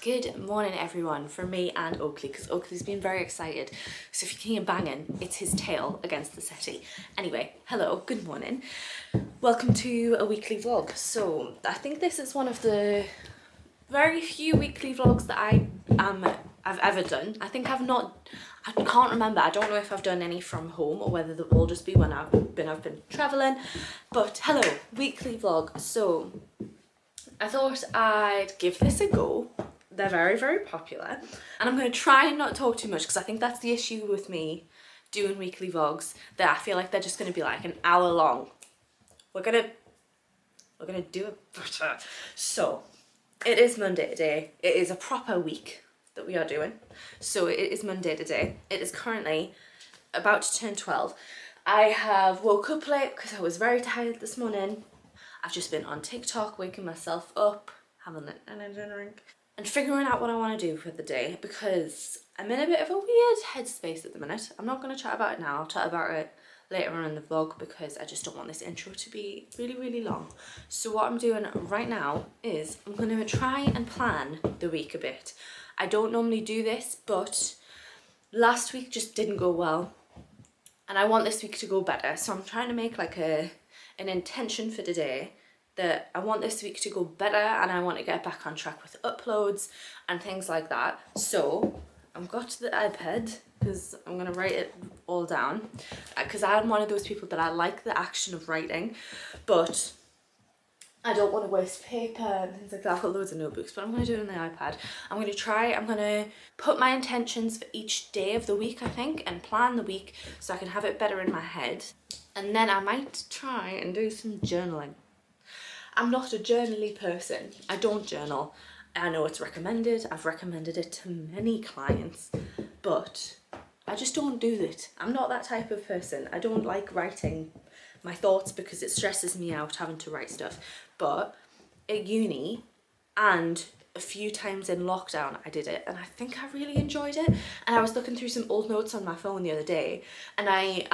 Good morning everyone from me and Oakley, because Oakley's been very excited. So if you can hear banging, it's his tail against the settee. Anyway, hello, good morning. Welcome to a weekly vlog. So I think this is one of the very few weekly vlogs that I've ever done. I can't remember. I don't know if I've done any from home or whether they'll all just be when I've been traveling. But hello, weekly vlog. So I thought I'd give this a go. They're very, very popular. And I'm going to try and not talk too much because I think that's the issue with me doing weekly vlogs, that I feel like they're just going to be like an hour long. We're gonna do it better. So it is Monday today. It is a proper week that we are doing. So it is Monday today. It is currently about to turn 12. I have woke up late because I was very tired this morning. I've just been on TikTok, waking myself up, having an energy drink, and figuring out what I want to do for the day, because I'm in a bit of a weird headspace at the minute. I'm not going to chat about it now. I'll chat about it later on in the vlog because I just don't want this intro to be really, really long. So what I'm doing right now is I'm going to try and plan the week a bit. I don't normally do this, but last week just didn't go well, and I want this week to go better. So I'm trying to make like an intention for today that I want this week to go better, and I want to get back on track with uploads and things like that. So I've got the iPad because I'm going to write it all down, because I'm one of those people that I like the action of writing, but I don't want to waste paper and things like that. I've got loads of notebooks, but I'm going to do it on the iPad. I'm going to put my intentions for each day of the week, I think, and plan the week so I can have it better in my head. And then I might try and do some journaling. I'm not a journaly person. I don't journal. I know it's recommended. I've recommended it to many clients, but I just don't do it. I'm not that type of person. I don't like writing my thoughts because it stresses me out having to write stuff. But at uni and a few times in lockdown I did it, and I think I really enjoyed it. And I was looking through some old notes on my phone the other day, and I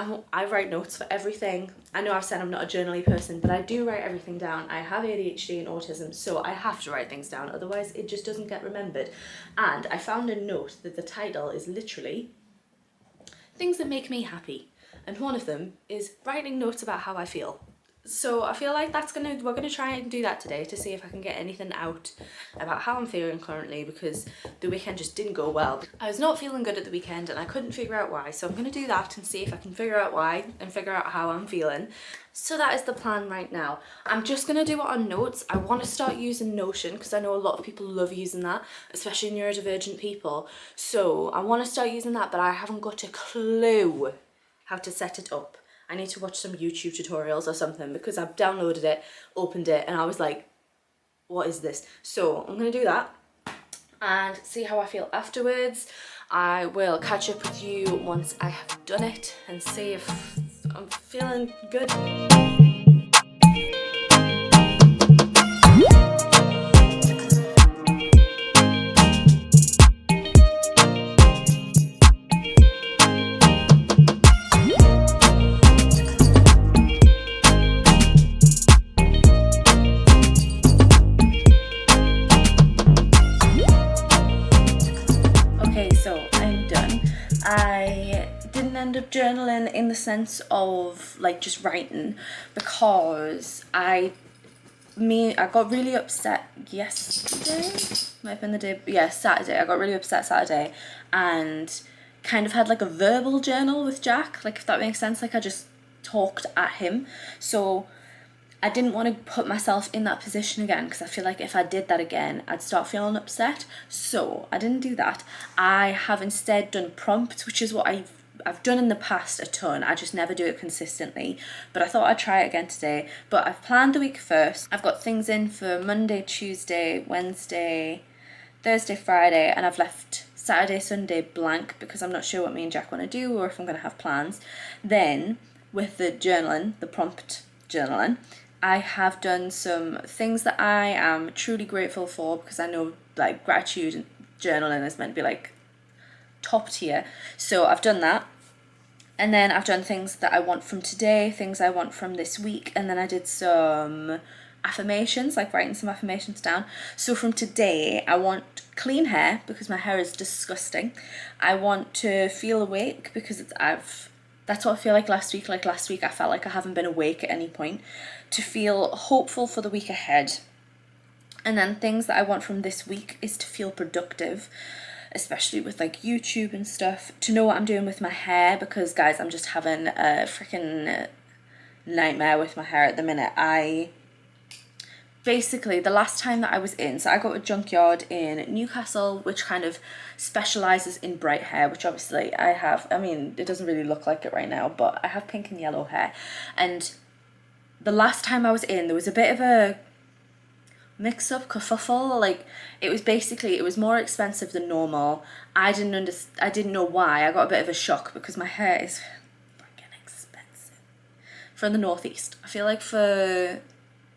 write notes for everything. I know I've said I'm not a journaly person, but I do write everything down. I have ADHD and autism, so I have to write things down, otherwise it just doesn't get remembered. And I found a note that the title is literally things that make me happy, and one of them is writing notes about how I feel. So I feel like we're gonna try and do that today to see if I can get anything out about how I'm feeling currently, because the weekend just didn't go well. I was not feeling good at the weekend and I couldn't figure out why, so I'm gonna do that and see if I can figure out why and figure out how I'm feeling. So that is the plan right now. I'm just gonna do it on notes. I want to start using Notion because I know a lot of people love using that, especially neurodivergent people. So I want to start using that, but I haven't got a clue how to set it up. I need to watch some YouTube tutorials or something, because I've downloaded it, opened it, and I was like, what is this? So I'm going to do that and see how I feel afterwards. I will catch up with you once I have done it and see if I'm feeling good. I didn't end up journaling in the sense of like just writing, because I got really upset yesterday, might have been the day, yeah, Saturday. I got really upset Saturday and kind of had like a verbal journal with Jack, like, if that makes sense. Like, I just talked at him. So I didn't want to put myself in that position again, because I feel like if I did that again, I'd start feeling upset. So I didn't do that. I have instead done prompts, which is what I've done in the past a ton. I just never do it consistently. But I thought I'd try it again today. But I've planned the week first. I've got things in for Monday, Tuesday, Wednesday, Thursday, Friday, and I've left Saturday, Sunday blank because I'm not sure what me and Jack want to do or if I'm going to have plans. Then with the journaling, the prompt journaling, I have done some things that I am truly grateful for, because I know like gratitude journaling is meant to be like top tier. So I've done that. And then I've done things that I want from today, things I want from this week, and then I did some affirmations, like writing some affirmations down. So from today, I want clean hair because my hair is disgusting. I want to feel awake because that's what I feel like last week. Like last week, I felt like I haven't been awake at any point. To feel hopeful for the week ahead. And then things that I want from this week is to feel productive, especially with like YouTube and stuff. To know what I'm doing with my hair because, guys, I'm just having a freaking nightmare with my hair at the minute. Basically, the last time that I was in, so I go to a junkyard in Newcastle, which kind of specialises in bright hair, which obviously I have. I mean, it doesn't really look like it right now, but I have pink and yellow hair. And the last time I was in, there was a bit of a mix-up, kerfuffle. Like, it was more expensive than normal. I didn't know why. I got a bit of a shock because my hair is freaking expensive. From the northeast. I feel like for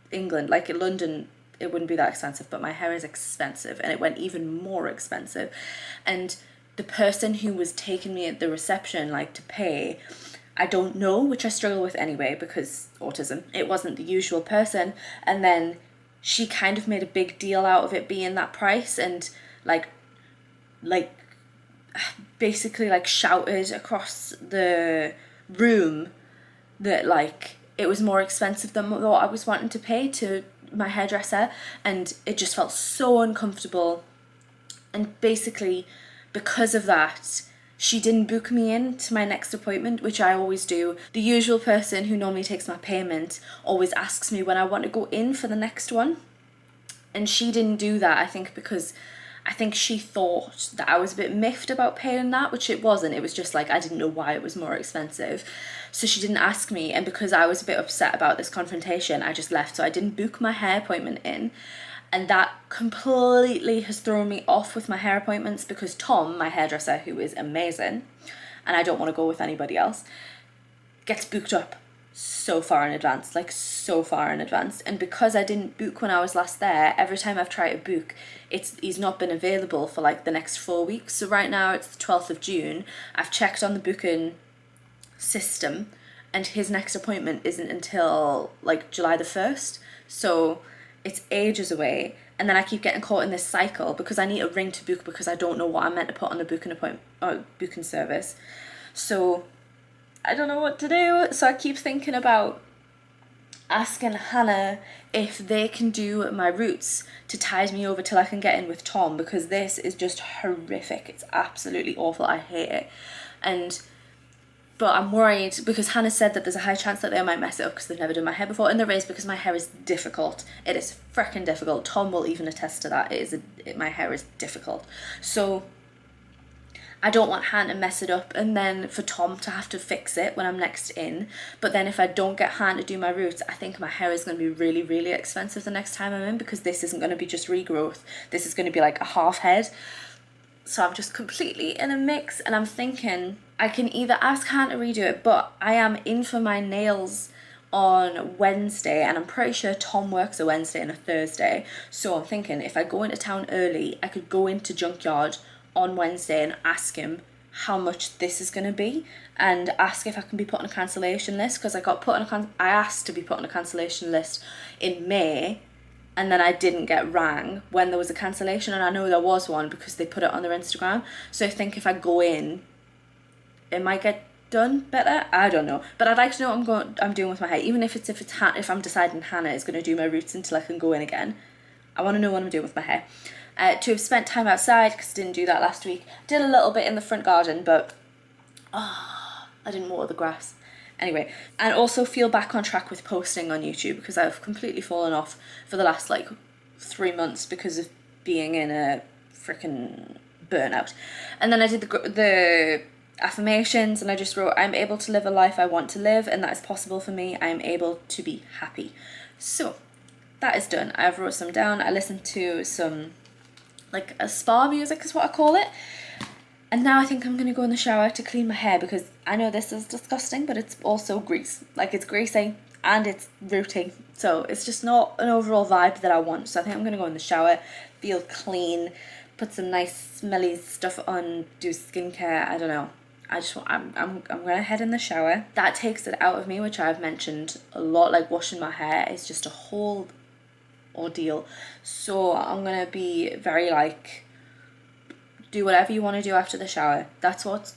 England, like in London, it wouldn't be that expensive, but my hair is expensive, and it went even more expensive. And the person who was taking me at the reception, like, to pay, I don't know, which I struggle with anyway because autism. It wasn't the usual person, and then she kind of made a big deal out of it being that price, and like basically like shouted across the room that like it was more expensive than what I was wanting to pay to my hairdresser, and it just felt so uncomfortable. And basically, because of that, she didn't book me in to my next appointment, which I always do. The usual person who normally takes my payment always asks me when I want to go in for the next one. And she didn't do that, I think, because I think she thought that I was a bit miffed about paying that, which it wasn't. It was just like I didn't know why it was more expensive. So she didn't ask me, and because I was a bit upset about this confrontation, I just left. So I didn't book my hair appointment in. And that completely has thrown me off with my hair appointments because Tom, my hairdresser, who is amazing, and I don't want to go with anybody else, gets booked up so far in advance, like so far in advance. And because I didn't book when I was last there, every time I've tried to book, he's not been available for like the next 4 weeks. So right now it's the 12th of June. I've checked on the booking system and his next appointment isn't until like July the 1st. So it's ages away. And then I keep getting caught in this cycle because I need a ring to book because I don't know what I'm meant to put on the booking appointment or booking service. So I don't know what to do. So I keep thinking about asking Hannah if they can do my roots to tide me over till I can get in with Tom, because this is just horrific. It's absolutely awful. I hate it. But I'm worried because Hannah said that there's a high chance that they might mess it up because they've never done my hair before, and there is, because my hair is difficult. It is freaking difficult. Tom will even attest to that. My hair is difficult. So I don't want Hannah to mess it up and then for Tom to have to fix it when I'm next in. But then if I don't get Hannah to do my roots, I think my hair is going to be really, really expensive the next time I'm in, because this isn't going to be just regrowth. This is going to be like a half head. So I'm just completely in a mix, and I'm thinking I can either ask Hannah to redo it, but I am in for my nails on Wednesday, and I'm pretty sure Tom works a Wednesday and a Thursday. So I'm thinking if I go into town early, I could go into Junkyard on Wednesday and ask him how much this is going to be, and ask if I can be put on a cancellation list, because I asked to be put on a cancellation list in May, and then I didn't get rang when there was a cancellation, and I know there was one because they put it on their Instagram. So I think if I go in, it might get done better. I don't know, but I'd like to know what I'm doing with my hair, even if I'm deciding Hannah is going to do my roots until I can go in again. I want to know what I'm doing with my hair. To have spent time outside, because I didn't do that last week. Did a little bit in the front garden, but I didn't water the grass. Anyway, and also feel back on track with posting on YouTube, because I've completely fallen off for the last 3 months because of being in a freaking burnout. And then I did the affirmations, and I just wrote, I'm able to live a life I want to live, and that is possible for me. I am able to be happy. So that is done. I've wrote some down. I listened to some a spa music is what I call it. And now I think I'm going to go in the shower to clean my hair, because I know this is disgusting, but it's also grease. It's greasy and it's rooty. So it's just not an overall vibe that I want. So I think I'm going to go in the shower, feel clean, put some nice smelly stuff on, do skincare. I don't know. I'm going to head in the shower. That takes it out of me, which I've mentioned a lot. Washing my hair is just a whole ordeal. So I'm gonna be very like, do whatever you want to do after the shower. That's what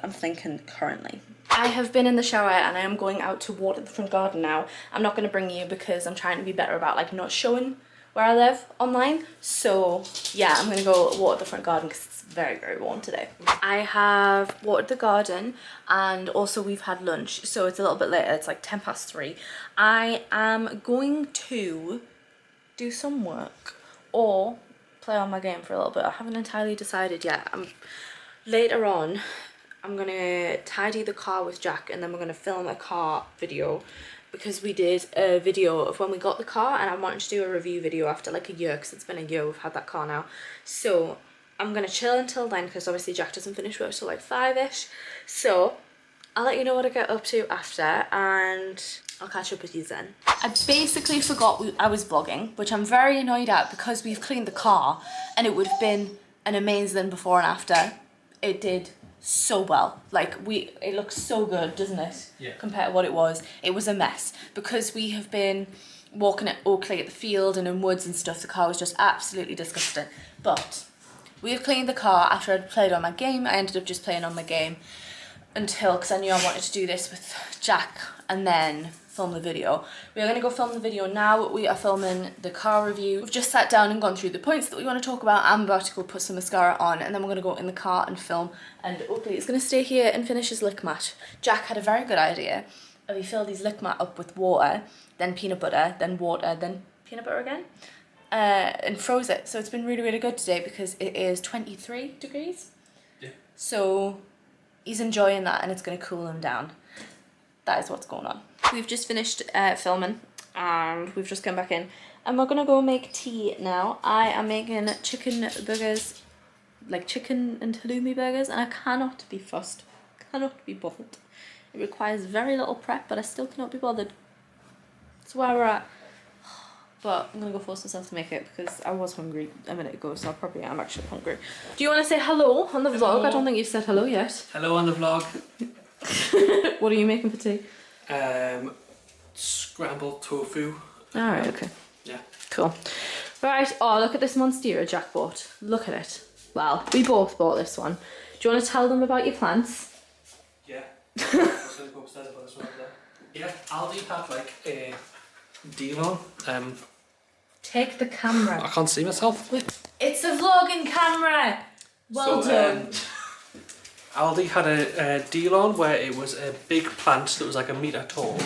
I'm thinking currently. I have been in the shower and I am going out to water the front garden now. I'm not going to bring you because I'm trying to be better about like not showing where I live online. So yeah, I'm going to go water the front garden because it's very, very warm today. I have watered the garden and also we've had lunch. So it's a little bit later. It's like 3:10. I am going to do some work or play on my game for a little bit. I haven't entirely decided yet. Later on, I'm gonna tidy the car with Jack and then we're gonna film a car video because we did a video of when we got the car and I wanted to do a review video after like a year because it's been a year we've had that car now. So I'm gonna chill until then because obviously Jack doesn't finish work till like 5ish. So I'll let you know what I get up to after and I'll catch up with you then. I basically forgot I was vlogging, which I'm very annoyed at because we've cleaned the car and it would have been an amazing before and after. It did so well. Like it looks so good, doesn't it? Yeah. Compared to what it was. It was a mess because we have been walking at Oakley at the field and in woods and stuff. The car was just absolutely disgusting. But we have cleaned the car after I'd played on my game. I ended up just playing on my game because I knew I wanted to do this with Jack and then film the video. We are going to go film the video now. We are filming the car review. We've just sat down and gone through the points that we want to talk about. I'm about to go put some mascara on and then we're going to go in the car and film, and Oakley is going to stay here and finish his lick mat. Jack had a very good idea. He filled his lick mat up with water, then peanut butter, then water, then peanut butter again, and froze it. So it's been really, really good today because it is 23 degrees. Yeah. So he's enjoying that and it's going to cool him down. That is what's going on. We've just finished filming and we've just come back in and we're gonna go make tea now. I am making chicken burgers, like chicken and halloumi burgers, and I cannot be fussed, cannot be bothered. It requires very little prep, but I still cannot be bothered. That's where we're at. But I'm gonna go force myself to make it because I was hungry a minute ago, so I probably am actually hungry. Do you want to say hello on the vlog? I don't think you've said hello yet. Hello on the vlog. What are you making for tea? Scrambled tofu. Alright, okay. Yeah. Cool. Right, oh look at this Monstera Jack bought. Look at it. Well, we both bought this one. Do you want to tell them about your plants? Yeah. I was going to go upstairs about this one there. Yeah, Aldi had like a deal on. Take the camera. I can't see myself. It's a vlogging camera! Well done. Aldi had a deal on where it was a big plant that was like 1 metre tall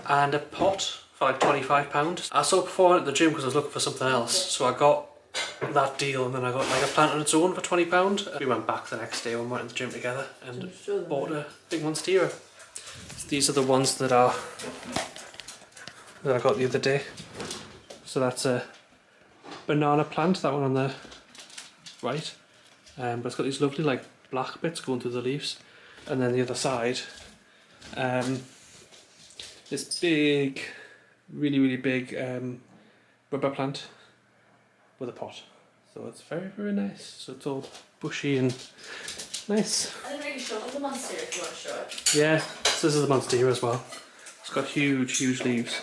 and a pot for like £25. I saw it before at the gym because I was looking for something else, so I got that deal and then I got like a plant on its own for £20. We went back the next day when we went to the gym together and bought a big Monstera. So these are the ones that I got the other day. So that's a banana plant, that one on the right, but it's got these lovely like black bits going through the leaves, and then the other side this big, really big rubber plant with a pot. So it's very, very nice. So it's all bushy and nice. I didn't really show it the Monstera if you want to show it. Yeah, so this is the Monstera as well. It's got huge leaves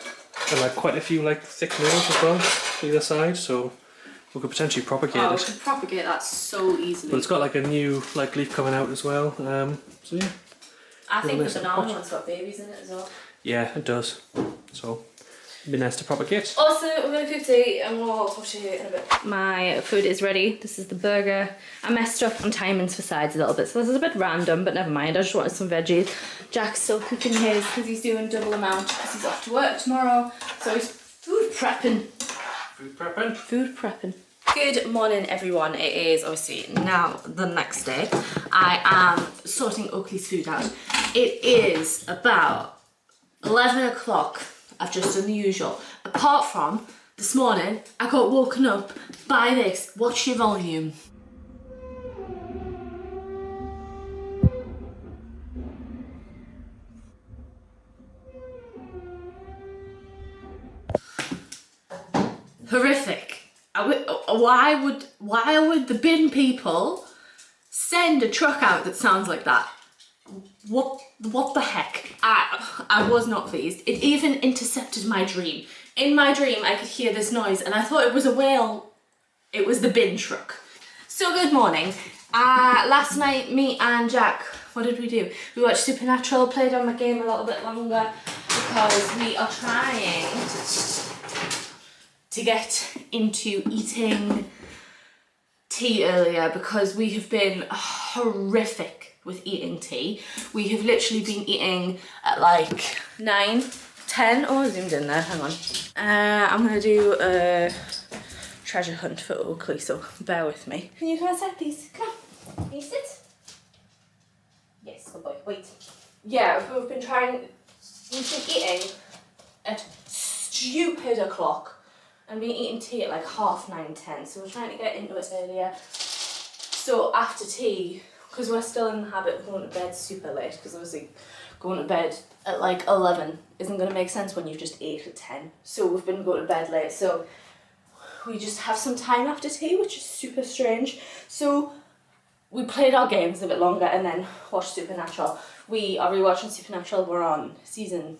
and like quite a few like thick nails as well on either side, so we could potentially propagate it. We could propagate that so easily. But it's got like a new like leaf coming out as well. So yeah. I think the banana one's got babies in it as well. Yeah, it does. So it'd be nice to propagate. Also, we're going to cook tea and we'll talk to you in a bit. My food is ready. This is the burger. I messed up on timings for sides a little bit, so this is a bit random, but never mind. I just wanted some veggies. Jack's still cooking his because he's doing double amount because he's off to work tomorrow. So he's food prepping. Food prepping. Good morning everyone. It is obviously now the next day. I am sorting Oakley's food out. It is about 11 o'clock. I've just done the usual. Apart from this morning, I got woken up by this. Watch your volume. Horrific. Why would the bin people send a truck out that sounds like that? What the heck? I was not pleased. It even intercepted my dream In my dream, I could hear this noise and I thought it was a whale. It was the bin truck. So good morning. Last night, me and Jack, what did we do? We watched Supernatural, played on my game a little bit longer because we are trying to get into eating tea earlier because we have been horrific with eating tea. We have literally been eating at like 9, 10. Oh, I zoomed in there, hang on. I'm gonna do a treasure hunt for Oakley, so bear with me. Can you come outside, please? Come on. Can you sit? Yes, good boy. Wait. Yeah, we've been eating at stupid o'clock and been eating tea at like 9:30, 10. So we're trying to get into it earlier. So after tea, because we're still in the habit of going to bed super late, because obviously going to bed at like 11 isn't going to make sense when you've just ate at 10. So we've been going to bed late. So we just have some time after tea, which is super strange. So we played our games a bit longer and then watched Supernatural. We are rewatching Supernatural. We're on season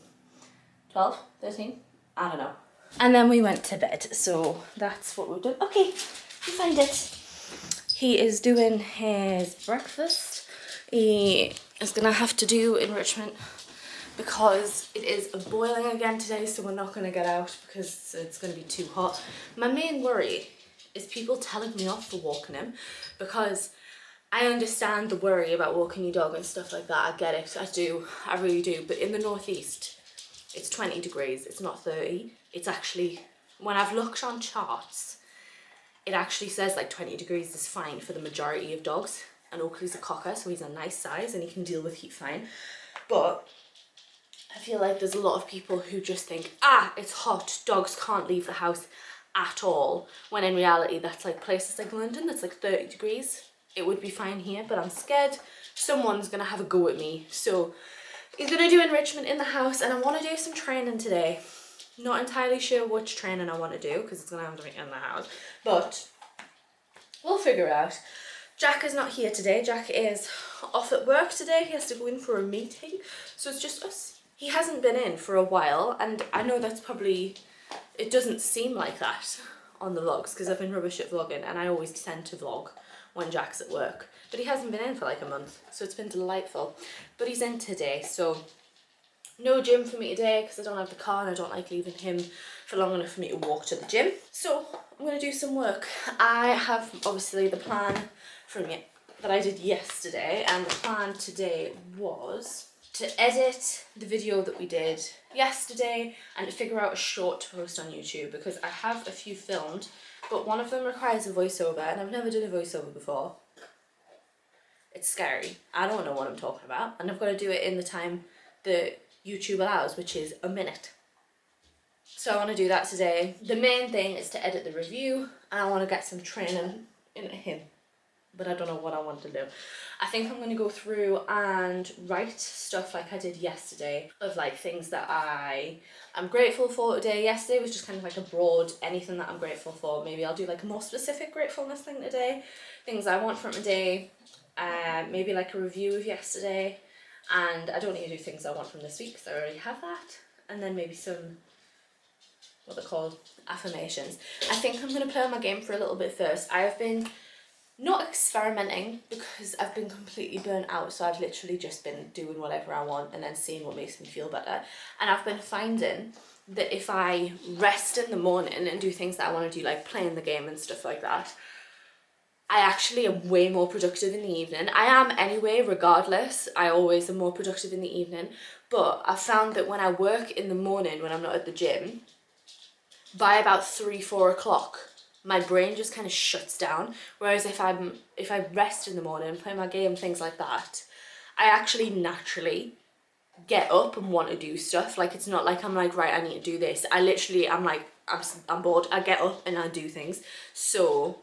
12, 13, I don't know. And then we went to bed, so that's what we've done. Okay, you find it. He is doing his breakfast. He is gonna have to do enrichment because it is boiling again today, so we're not gonna get out because it's gonna be too hot. My main worry is people telling me off for walking him, because I understand the worry about walking your dog and stuff like that. I get it, I do, I really do. But in the northeast, it's 20 degrees, it's not 30. It's actually, when I've looked on charts, it actually says like 20 degrees is fine for the majority of dogs. And Oakley's a cocker, so he's a nice size and he can deal with heat fine. But I feel like there's a lot of people who just think, it's hot, dogs can't leave the house at all. When in reality, that's like places like London, that's like 30 degrees. It would be fine here, but I'm scared someone's gonna have a go at me. So he's gonna do enrichment in the house, and I wanna do some training today. Not entirely sure which training I want to do because it's going to have to be in the house, but we'll figure it out. Jack is not here today. Jack is off at work today. He has to go in for a meeting, so it's just us. He hasn't been in for a while, and I know that's probably, it doesn't seem like that on the vlogs because I've been rubbish at vlogging and I always tend to vlog when Jack's at work, but he hasn't been in for like a month, so it's been delightful. But he's in today, so no gym for me today because I don't have the car and I don't like leaving him for long enough for me to walk to the gym. So I'm going to do some work. I have obviously the plan from that I did yesterday, and the plan today was to edit the video that we did yesterday and to figure out a short to post on YouTube, because I have a few filmed, but one of them requires a voiceover and I've never done a voiceover before. It's scary. I don't know what I'm talking about, and I've got to do it in the time that YouTube allows, which is a minute. So I want to do that today. The main thing is to edit the review, and I want to get some training into him, but I don't know what I want to do. I think I'm going to go through and write stuff like I did yesterday, of like things that I'm grateful for today. Yesterday was just kind of like a broad anything that I'm grateful for. Maybe I'll do like a more specific gratefulness thing today, things I want from today, maybe like a review of yesterday. And I don't need to do things I want from this week because I already have that. And then maybe some, what they're called, affirmations. I think I'm going to play on my game for a little bit first. I have been not experimenting because I've been completely burnt out. So I've literally just been doing whatever I want and then seeing what makes me feel better. And I've been finding that if I rest in the morning and do things that I want to do, like playing the game and stuff like that, I actually am way more productive in the evening. I am anyway, regardless. I always am more productive in the evening. But I've found that when I work in the morning, when I'm not at the gym, by about 3, 4 o'clock, my brain just kind of shuts down. Whereas if I rest in the morning, play my game, things like that, I actually naturally get up and want to do stuff. Like, it's not like I'm like, right, I need to do this. I literally, I'm like, I'm bored. I get up and I do things. So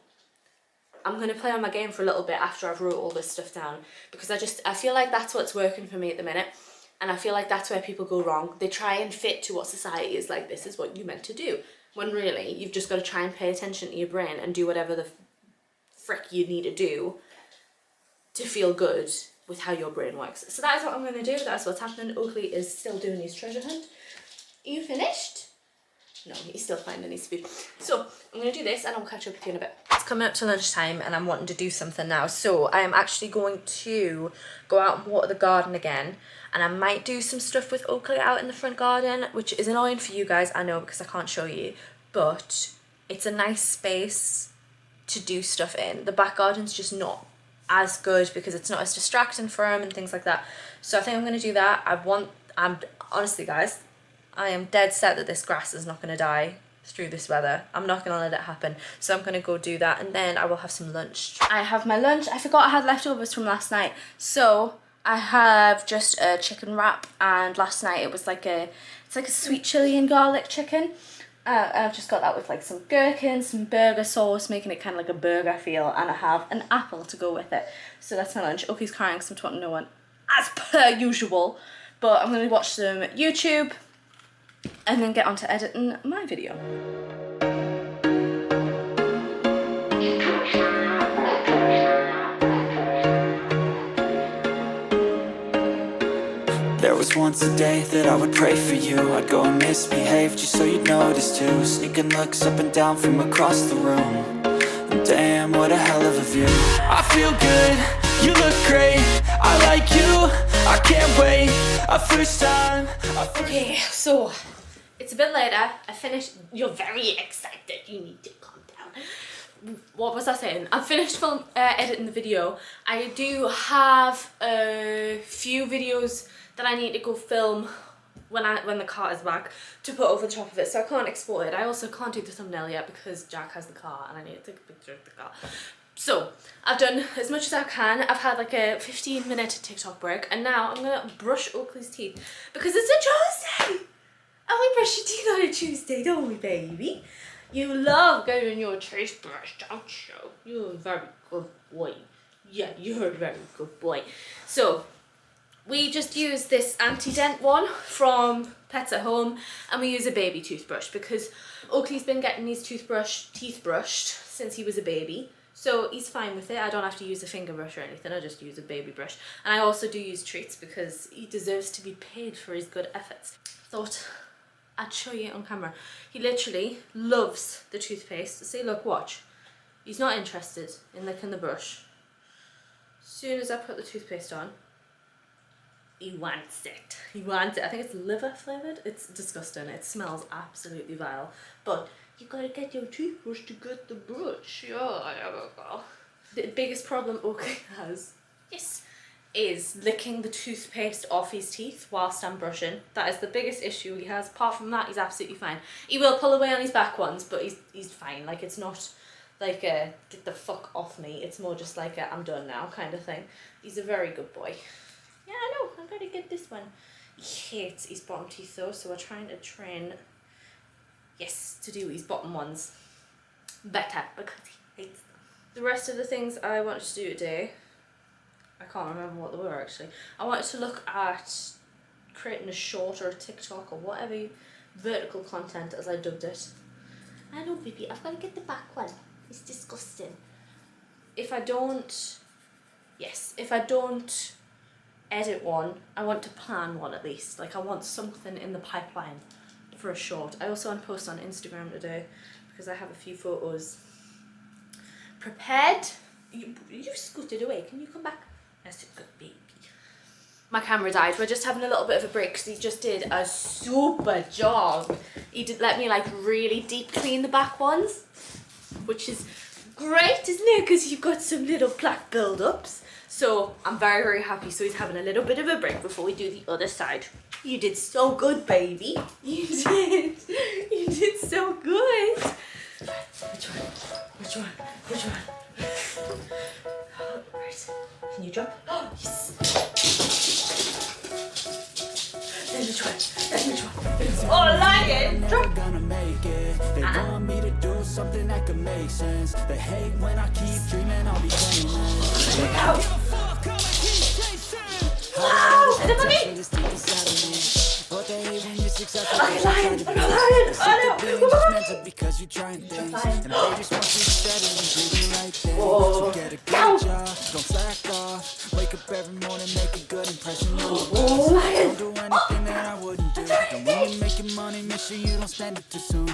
I'm going to play on my game for a little bit after I've wrote all this stuff down, because I feel like that's what's working for me at the minute, and I feel like that's where people go wrong. They try and fit to what society is like, this is what you meant to do, when really you've just got to try and pay attention to your brain and do whatever the frick you need to do to feel good with how your brain works. So that is what I'm going to do. That's what's happening. Oakley is still doing his treasure hunt. Are you finished? No, he's still finding his food. So I'm going to do this and I'll catch up with you in a bit. It's coming up to lunchtime and I'm wanting to do something now. So I am actually going to go out and water the garden again. And I might do some stuff with Oakley out in the front garden, which is annoying for you guys, I know, because I can't show you. But it's a nice space to do stuff in. The back garden's just not as good because it's not as distracting for him and things like that. So I think I'm going to do that. I'm honestly, guys, I am dead set that this grass is not going to die through this weather. I'm not going to let it happen. So I'm going to go do that and then I will have some lunch. I have my lunch. I forgot I had leftovers from last night. So I have just a chicken wrap, and last night it was like it's like a sweet chili and garlic chicken. I've just got that with like some gherkins, some burger sauce, making it kind of like a burger feel, and I have an apple to go with it. So that's my lunch. Oakley's crying because I'm talking to no one, as per usual. But I'm going to watch some YouTube and then get on to editing my video. There was once a day that I would pray for you. I'd go and misbehave just so you'd notice too. Sneaking looks up and down from across the room. And damn, what a hell of a view. I feel good, you look great, I like you, I can't wait. A first time. Okay, so it's a bit later. I finished. You're very excited. You need to calm down. What was I saying? I finished editing the video. I do have a few videos that I need to go film when the car is back to put over the top of it, so I can't export it. I also can't do the thumbnail yet because Jack has the car and I need to take a picture of the car. So I've done as much as I can. I've had like a 15-minute TikTok break and now I'm gonna brush Oakley's teeth because it's a Tuesday and we brush your teeth on a Tuesday, don't we, baby? You love getting your teeth brushed, don't you? You're a very good boy. Yeah, you're a very good boy. So we just use this anti-dent one from Pets at Home and we use a baby toothbrush because Oakley's been getting his teeth brushed since he was a baby. So he's fine with it. I don't have to use a finger brush or anything. I just use a baby brush. And I also do use treats because he deserves to be paid for his good efforts. Thought I'd show you on camera. He literally loves the toothpaste. See, look, watch. He's not interested in licking the brush. As soon as I put the toothpaste on, he wants it. He wants it. I think it's liver flavoured. It's disgusting. It smells absolutely vile. But you gotta get your toothbrush to get the brush. Yeah, there we go. The biggest problem Oakley has, yes, is licking the toothpaste off his teeth whilst I'm brushing. That is the biggest issue he has. Apart from that, he's absolutely fine. He will pull away on his back ones, but he's fine. Like, it's not like a get the fuck off me. It's more just like a I'm done now kind of thing. He's a very good boy. Yeah, I know. I gotta get this one. He hates his bottom teeth though, so we're trying to train, yes, to do his bottom ones better because he hates them. The rest of the things I wanted to do today, I can't remember what they were actually. I wanted to look at creating a short or a TikTok or whatever vertical content as I dubbed it. I know, baby, I've got to get the back one. It's disgusting. If I don't edit one, I want to plan one at least. Like, I want something in the pipeline for a short. I also want to post on Instagram today because I have a few photos prepared. You scooted away. Can you come back? That's a good baby. My camera died. We're just having a little bit of a break because he just did a super job. He did let me like really deep clean the back ones, which is great, isn't it? Because you've got some little plaque build-ups. So I'm very, very happy. So he's having a little bit of a break before we do the other side. You did so good, baby. You did. You did so good. Which one? Which one? Which one? Right. Can you jump? Oh, yes. Then which one? Then which one? Oh, lion! Jump! Gonna make it. They want me to do something that could make sense. They hate when I keep dreaming I'll be famous. Look out! Wow! Is it for me? But they hate when you're successful. I'm a lion! I'm a lion! Oh no! Because you're trying things and they just want you steady and do the right thing. Oh. So get a good job, don't slack off. Wake up every morning, make a good impression on the boss. Don't do anything that I wouldn't do. And when you're making money, make sure you don't spend it too soon.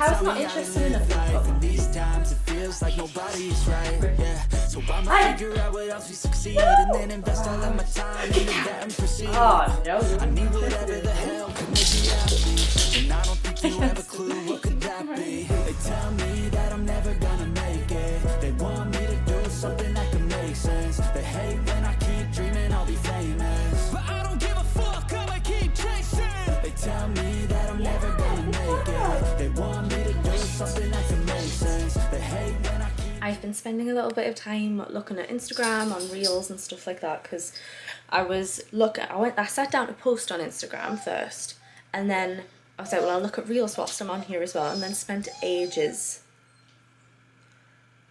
How's not interested in a food? These times it feels like nobody's right. Yeah. So I'ma figure out what else we succeed and then invest all of my time into that and proceed. Oh no. I need whatever the hell could make me happy. And I don't think you have a clue what could that be. They tell me that I'm never gonna make it. They want me to do something that can make sense. They hate when I keep dreaming I'll be famous. But I don't give a fuck, I'ma keep chasing. They tell me that I'm never gonna make it. They want me to do something that can make sense. They hate when I keep... I've been spending a little bit of time looking at Instagram on reels and stuff like that because I sat down to post on Instagram first and then I was like, well, I'll look at reels whilst I'm on here as well, and then spent ages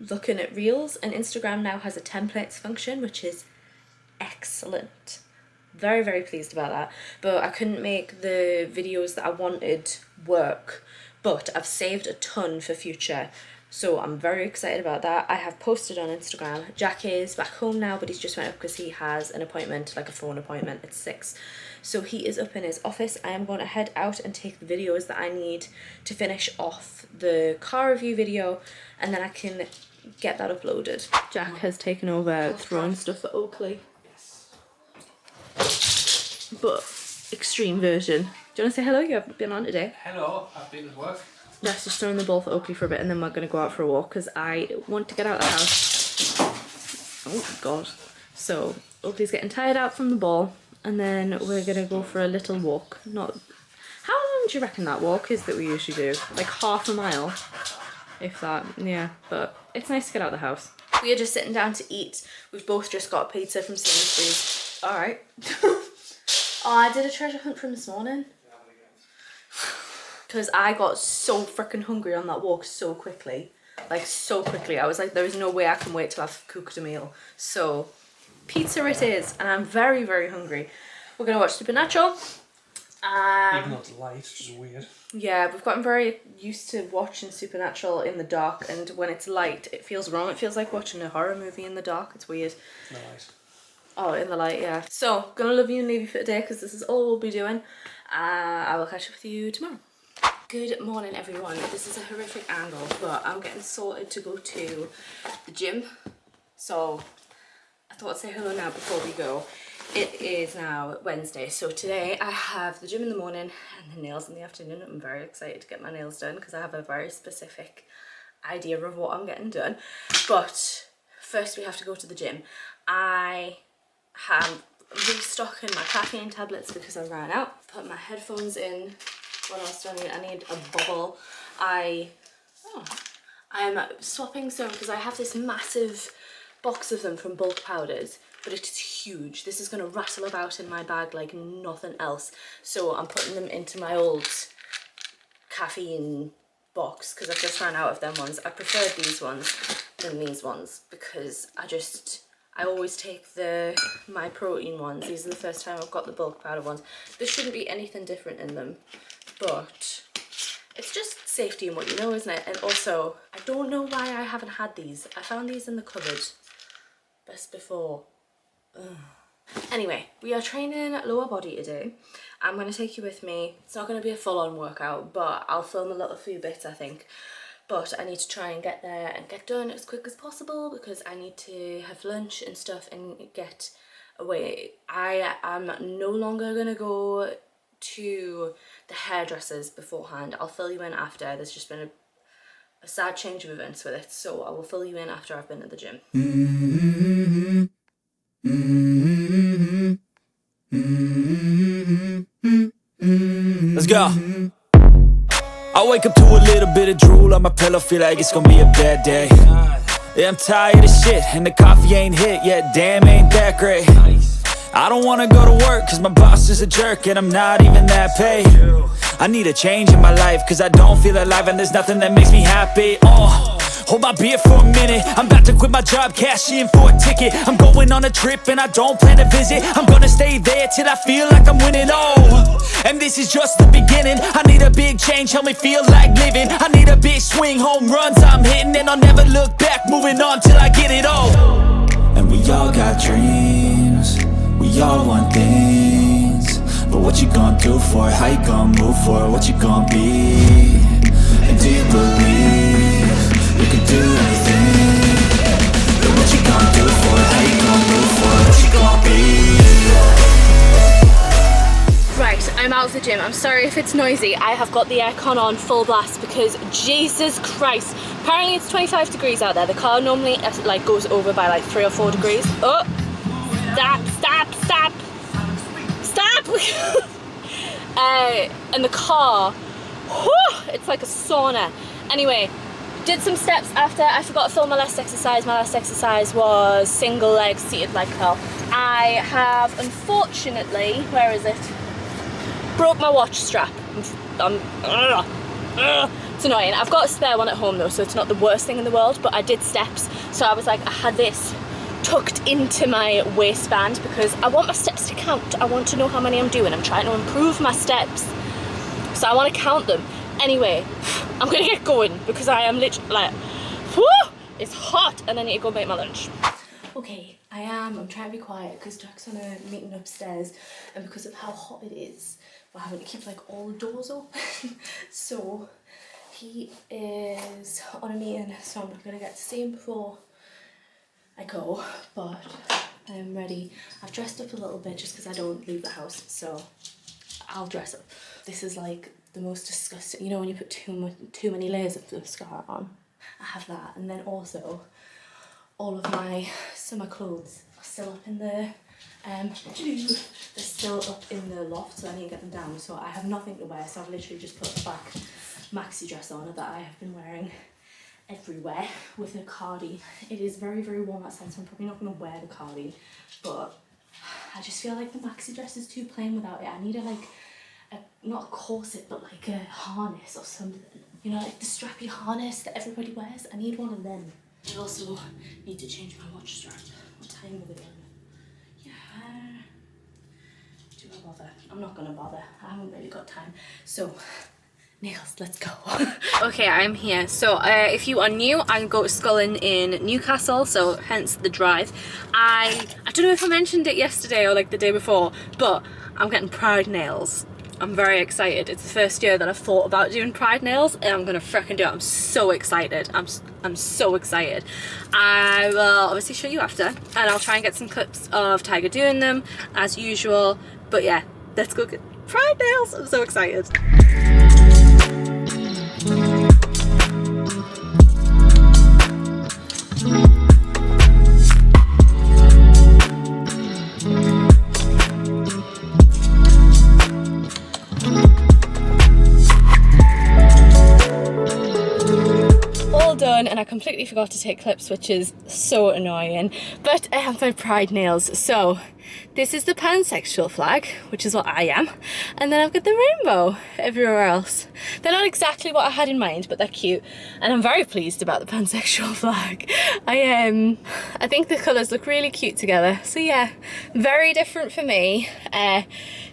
looking at reels. And Instagram now has a templates function, which is excellent. Very, very pleased about that. But I couldn't make the videos that I wanted work, but I've saved a ton for future. So I'm very excited about that. I have posted on Instagram. Jack is back home now, but he's just went up because he has an appointment, like a phone appointment at 6. So he is up in his office. I am going to head out and take the videos that I need to finish off the car review video, and then I can get that uploaded. Jack has taken over throwing stuff at Oakley. But extreme version. Do you want to say hello? You haven't been on today. Hello, I've been at work. Jack's just throwing the ball for Oakley for a bit, and then we're going to go out for a walk because I want to get out of the house. Oh god. So Oakley's getting tired out from the ball, and then we're going to go for a little walk. How long do you reckon that walk is that we usually do? Like half a mile? If that, yeah. But it's nice to get out of the house. We are just sitting down to eat. We've both just got pizza from Sainsbury's. Alright. Oh, I did a treasure hunt from this morning. Because I got so freaking hungry on that walk so quickly. Like, so quickly. I was like, there is no way I can wait till I've cooked a meal. So, pizza it is. And I'm very, very hungry. We're going to watch Supernatural. Even though it's light, which is weird. Yeah, we've gotten very used to watching Supernatural in the dark. And when it's light, it feels wrong. It feels like watching a horror movie in the dark. It's weird. Nice. Oh, in the light, yeah. So, gonna love you and leave you for today because this is all we'll be doing. I will catch up with you tomorrow. Good morning, everyone. This is a horrific angle, but I'm getting sorted to go to the gym. So, I thought I'd say hello now before we go. It is now Wednesday, so today I have the gym in the morning and the nails in the afternoon. I'm very excited to get my nails done because I have a very specific idea of what I'm getting done. But first we have to go to the gym. I am restocking my caffeine tablets because I ran out. Put my headphones in. What else do I need? I need a bubble. I am swapping some because I have this massive box of them from bulk powders, but it's huge. This is going to rattle about in my bag like nothing else. So I'm putting them into my old caffeine box because I've just ran out of them ones. I prefer these ones than these ones because I always take my protein ones. These are the first time I've got the bulk powder ones. There shouldn't be anything different in them, but it's just safety and what you know, isn't it? And also, I don't know why I haven't had these. I found these in the cupboard best before. Ugh. Anyway, we are training lower body today. I'm going to take you with me. It's not going to be a full-on workout, but I'll film a little few bits, I think. But I need to try and get there and get done as quick as possible because I need to have lunch and stuff and get away. I am no longer going to go to the hairdressers beforehand. I'll fill you in after. There's just been a sad change of events with it, so I will fill you in after I've been at the gym. Let's go. I wake up to a little bit of drool on my pillow, feel like it's gonna be a bad day. Yeah, I'm tired of shit, and the coffee ain't hit yet, damn, ain't that great. I don't wanna go to work, cause my boss is a jerk, and I'm not even that paid. I need a change in my life, cause I don't feel alive, and there's nothing that makes me happy. Hold my beer for a minute, I'm about to quit my job, cash in for a ticket. I'm going on a trip and I don't plan to visit. I'm gonna stay there till I feel like I'm winning, and this is just the beginning. I need a big change, help me feel like living. I need a big swing, home runs I'm hitting, and I'll never look back, moving on till I get it all. And we all got dreams, we all want things, but what you gonna do for it? How you gonna move for it? What you gonna be? And do you believe you can do anything? But what you gonna do for it? How you gonna move for it? What you gonna be? Right, I'm out of the gym. I'm sorry if it's noisy. I have got the aircon on full blast because Jesus Christ. Apparently it's 25 degrees out there. The car normally like goes over by like 3 or 4 degrees. Oh, stop. And the car, whew, it's like a sauna. Anyway, did some steps after. I forgot to film my last exercise. My last exercise was single leg seated leg curl. I have unfortunately, where is it? Broke my watch strap. It's annoying. I've got a spare one at home though, so it's not the worst thing in the world, but I did steps. So I was like, I had this tucked into my waistband because I want my steps to count. I want to know how many I'm doing. I'm trying to improve my steps. So I want to count them. Anyway, I'm gonna get going because I am literally like, whoo, it's hot and I need to go make my lunch. Okay, I'm trying to be quiet because Jack's on a meeting upstairs, and because of how hot it is, we're having to keep like all the doors open. So he is on a meeting, so I'm not gonna get to see him before I go, but I am ready. I've dressed up a little bit just because I don't leave the house, so I'll dress up. This is like the most disgusting, you know when you put too many layers of mascara on? I have that, and then also all of my summer clothes are still up in the they're still up in the loft, so I need to get them down. So I have nothing to wear, so I've literally just put a black maxi dress on that I have been wearing everywhere with a cardi. It is very, very warm outside, so I'm probably not going to wear the cardi, but I just feel like the maxi dress is too plain without it. I need not a corset, but like a harness or something. You know, like the strappy harness that everybody wears. I need one of them. I also need to change my watch strap. What time are we in? Yeah. Do I bother? I'm not gonna bother. I haven't really got time. So, nails, let's go. Okay, I'm here. So, if you are new, I go to Scullen in Newcastle, so hence the drive. I don't know if I mentioned it yesterday or like the day before, but I'm getting pride nails. I'm very excited. It's the first year that I've thought about doing pride nails, and I'm gonna frickin' do it. I'm so excited. I'm so excited. I will obviously show you after, and I'll try and get some clips of Tiger doing them as usual. But yeah, let's go get pride nails. I'm so excited. Done, and I completely forgot to take clips, which is so annoying, but I have my pride nails. So this is the pansexual flag, which is what I am, and then I've got the rainbow everywhere else. They're not exactly what I had in mind, but they're cute, and I'm very pleased about the pansexual flag. I think the colours look really cute together, so yeah, very different for me.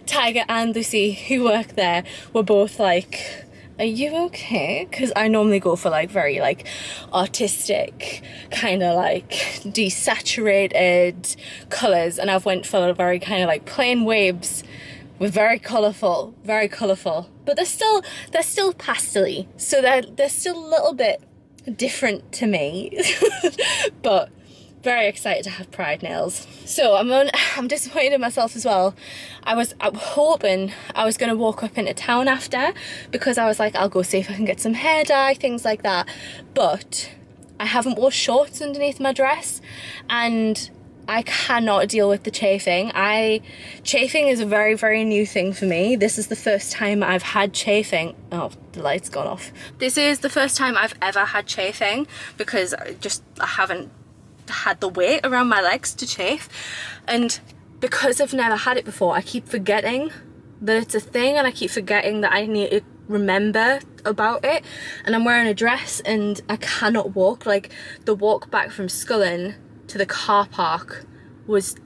Tiger and Lucy, who work there, were both like, are you okay? Because I normally go for like very like artistic, kind of like desaturated colours, and I've went for very kind of like plain waves with very colourful, but they're still pastel-y, so they're still a little bit different to me. But very excited to have pride nails. So I'm disappointed in myself as well. I'm hoping I was going to walk up into town after, because I was like, I'll go see if I can get some hair dye, things like that. But I haven't wore shorts underneath my dress, and I cannot deal with the chafing. Chafing is a very, very new thing for me. This is the first time I've had chafing. Oh, the light's gone off. This is the first time I've ever had chafing, because I haven't had the weight around my legs to chafe, and because I've never had it before, I keep forgetting that it's a thing, and I keep forgetting that I need to remember about it. And I'm wearing a dress and I cannot walk. Like, the walk back from Scullen to the car park was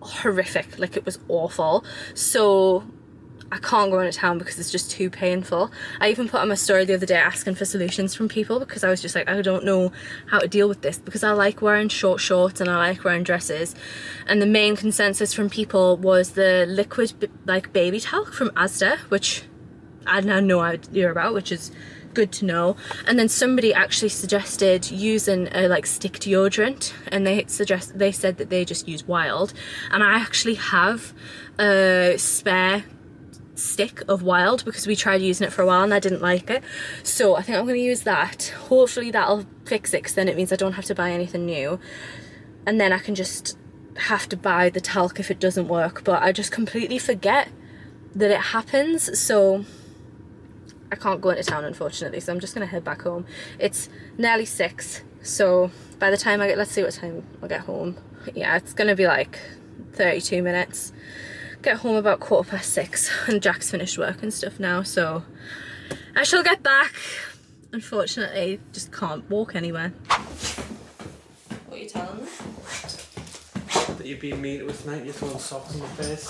horrific. Like, it was awful. So I can't go into town because it's just too painful. I even put on my story the other day asking for solutions from people, because I was just like, I don't know how to deal with this, because I like wearing short shorts and I like wearing dresses. And the main consensus from people was the liquid like baby talc from Asda, which I now no idea about, which is good to know. And then somebody actually suggested using a like stick deodorant, and they said that they just use Wild, and I actually have a spare stick of Wild because we tried using it for a while and I didn't like it, so I think I'm going to use that. Hopefully that'll fix it, because then it means I don't have to buy anything new, and then I can just have to buy the talc if it doesn't work. But I just completely forget that it happens, so I can't go into town unfortunately, so I'm just gonna head back home. It's nearly 6, so by the time I get, let's see what time I get home. Yeah, it's gonna be like 32 minutes. Get home about 6:15, and Jack's finished work and stuff now, so I shall get back. Unfortunately, just can't walk anywhere. What are you telling me? That you've been mean with tonight, you're throwing socks in my face.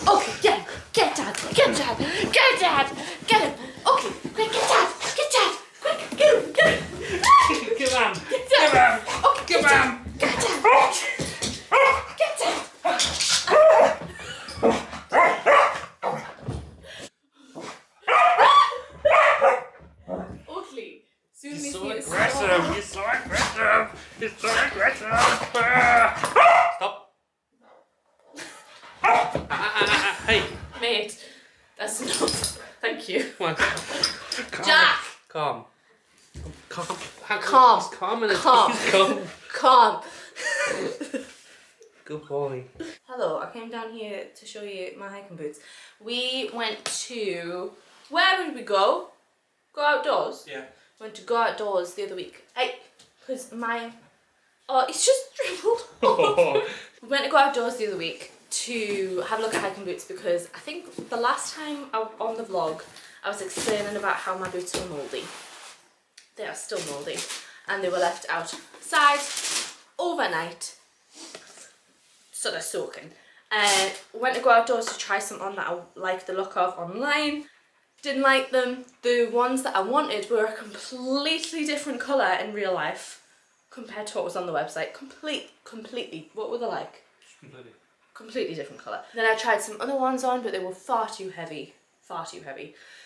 Okay, get Dad, get Dad, get Dad, get him. Okay, quick, get Dad, quick, get him. Come on, Get Dad. Okay, come on. Get Dad. Get Dad. Oakley, soon You're as so you aggressive. You're so aggressive. You're so aggressive. Stop. Hey. Mate, that's enough. Thank you. Come on. Jack. Calm. Calm. He's calm. And Calm. He's calm. Calm. Good boy. Hello, I came down here to show you my hiking boots. We went to, where would we go? Go outdoors? Yeah. Went to go outdoors the other week. Hey, because oh, it's just dribbled. We went to go outdoors the other week to have a look at hiking boots, because I think the last time on the vlog I was explaining about how my boots were mouldy. They are still mouldy, and they were left outside overnight, so they're soaking. Went to go outdoors to try some on that I liked the look of online. Didn't like them. The ones that I wanted were a completely different colour in real life compared to what was on the website. Completely. What were they like? Completely different colour. Then I tried some other ones on, but they were far too heavy.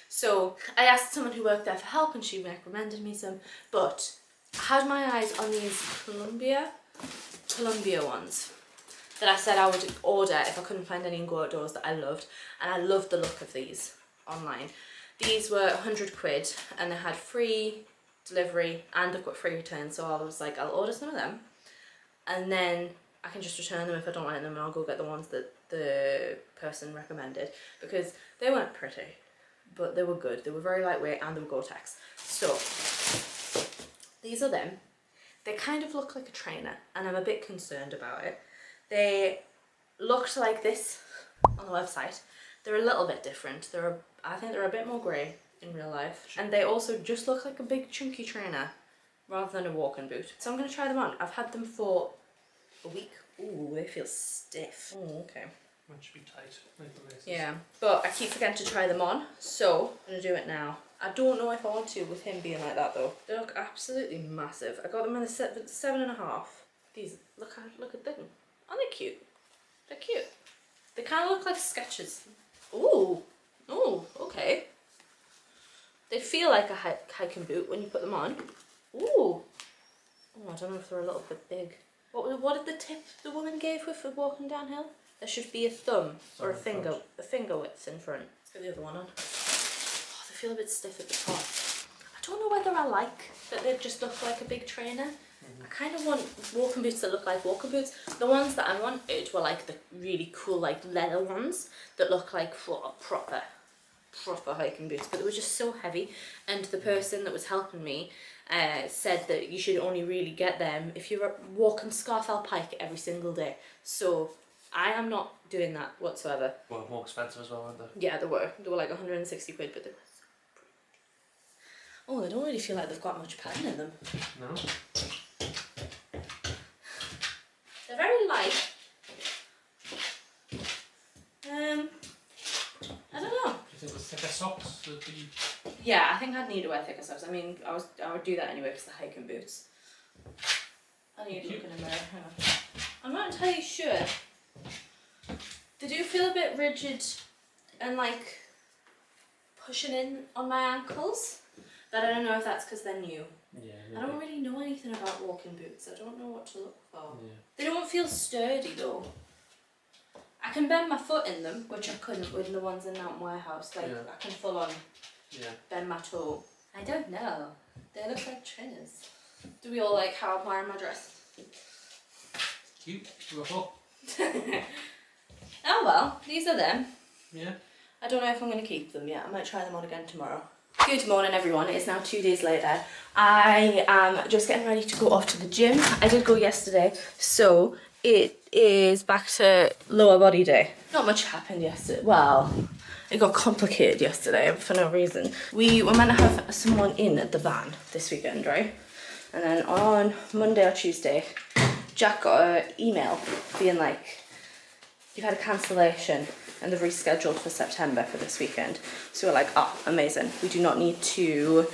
So I asked someone who worked there for help, and she recommended me some, but I had my eyes on these Columbia ones that I said I would order if I couldn't find any in Go Outdoors that I loved, and I loved the look of these online. These were 100 quid, and they had free delivery and they've got free returns, so I was like, I'll order some of them, and then I can just return them if I don't like them, and I'll go get the ones that the person recommended, because they weren't pretty, but they were good. They were very lightweight and they were Gore-Tex. So these are them. They kind of look like a trainer, and I'm a bit concerned about it. They looked like this on the website. They're a little bit different. I think they're a bit more grey in real life, and they also just look like a big chunky trainer rather than a walking boot. So I'm going to try them on. I've had them for a week. Ooh, they feel stiff. Oh, okay. That should be tight. Yeah, but I keep forgetting to try them on, so I'm going to do it now. I don't know if I want to with him being like that though. They look absolutely massive. I got them in a 7.5. These, look at them. Aren't they cute? They're cute. They kind of look like Skechers. Ooh, okay. They feel like a hiking boot when you put them on. Ooh. Oh, I don't know if they're a little bit big. What did the tip the woman gave for walking downhill? There should be a thumb or a finger width in front. Let's get the other one on. Oh, they feel a bit stiff at the top. I don't know whether I like that they just look like a big trainer. I kind of want walking boots that look like walking boots. The ones that I wanted were like the really cool like leather ones that look like proper hiking boots, but they were just so heavy, and the person that was helping me said that you should only really get them if you're walking Scarfell Pike every single day. So I am not doing that whatsoever. Well, more expensive as well, aren't they? Yeah, they were like 160 quid, but they were so pretty. Oh, they don't really feel like they've got much padding in them. No. They're very light. I don't know. Do you think with thicker socks would be... Yeah, I think I'd need to wear thicker socks. I mean, I would do that anyway because they're hiking boots. I need to look in a mirror. Hang on. I'm not entirely sure. They do feel a bit rigid and like pushing in on my ankles. But I don't know if that's because they're new. Yeah. I don't really know anything about walking boots. I don't know what to look for. Yeah. They don't feel sturdy though. I can bend my foot in them, which I couldn't with the ones in Mountain Warehouse. Like I can full on bend my toe. I don't know. They look like trainers. Do we all like how I'm wearing my dress? Cute. Oh well, these are them. yeah. I don't know if I'm going to keep them yet. I might try them on again tomorrow. Good morning everyone, it's now 2 days later. I am just getting ready to go off to the gym. I did go yesterday, so it is back to lower body day. Not much happened yesterday. Well, it got complicated yesterday for no reason. We were meant to have someone in at the van this weekend, right? And then on Monday or Tuesday, Jack got an email being like, you've had a cancellation and they've rescheduled for September for this weekend. So we're like, oh, amazing. We do not need to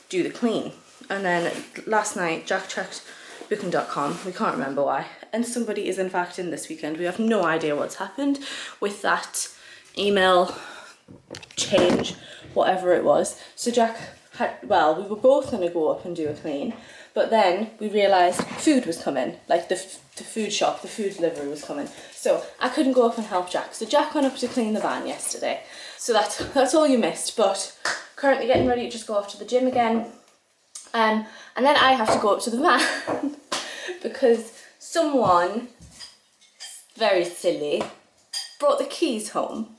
do the clean. And then last night, Jack checked booking.com. We can't remember why. And somebody is in fact in this weekend. We have no idea what's happened with that email change, whatever it was. So Jack had, well, we were both going to go up and do a clean. But then we realised food was coming, like the food shop, the food delivery was coming. So I couldn't go up and help Jack. So Jack went up to clean the van yesterday. So that's all you missed. But currently getting ready to just go off to the gym again. And then I have to go up to the van because someone, very silly, brought the keys home.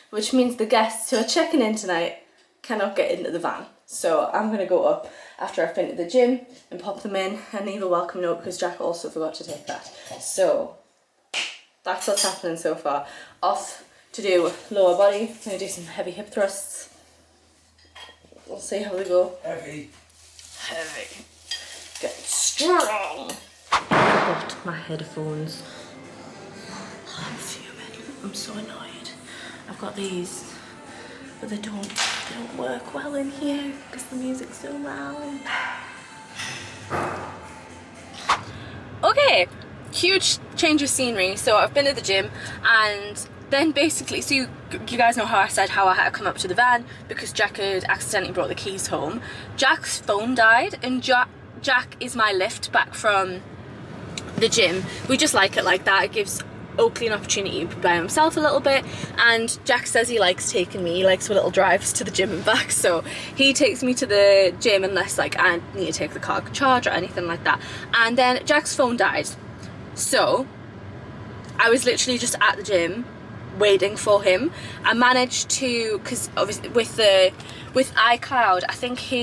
Which means the guests who are checking in tonight cannot get into the van. So I'm going to go up after I've been to the gym and pop them in and leave a welcome note because Jack also forgot to take that. So that's what's happening so far. Off to do lower body. I'm going to do some heavy hip thrusts. We'll see how they go. Heavy. Get strong. I got my headphones. I'm fuming. I'm so annoyed. I've got these, but they don't work well in here because the music's so loud. Okay, huge change of scenery. So I've been at the gym and then basically, so you guys know how I said how I had to come up to the van because Jack had accidentally brought the keys home. Jack's phone died and Jack is my lift back from the gym. We just like it like that. It gives Oakley an opportunity to be by himself a little bit, and Jack says he likes taking me, he likes little drives to the gym and back, so he takes me to the gym unless like I need to take the car charge or anything like that. And then Jack's phone died, so I was literally just at the gym waiting for him. I managed to, because obviously with iCloud, I think he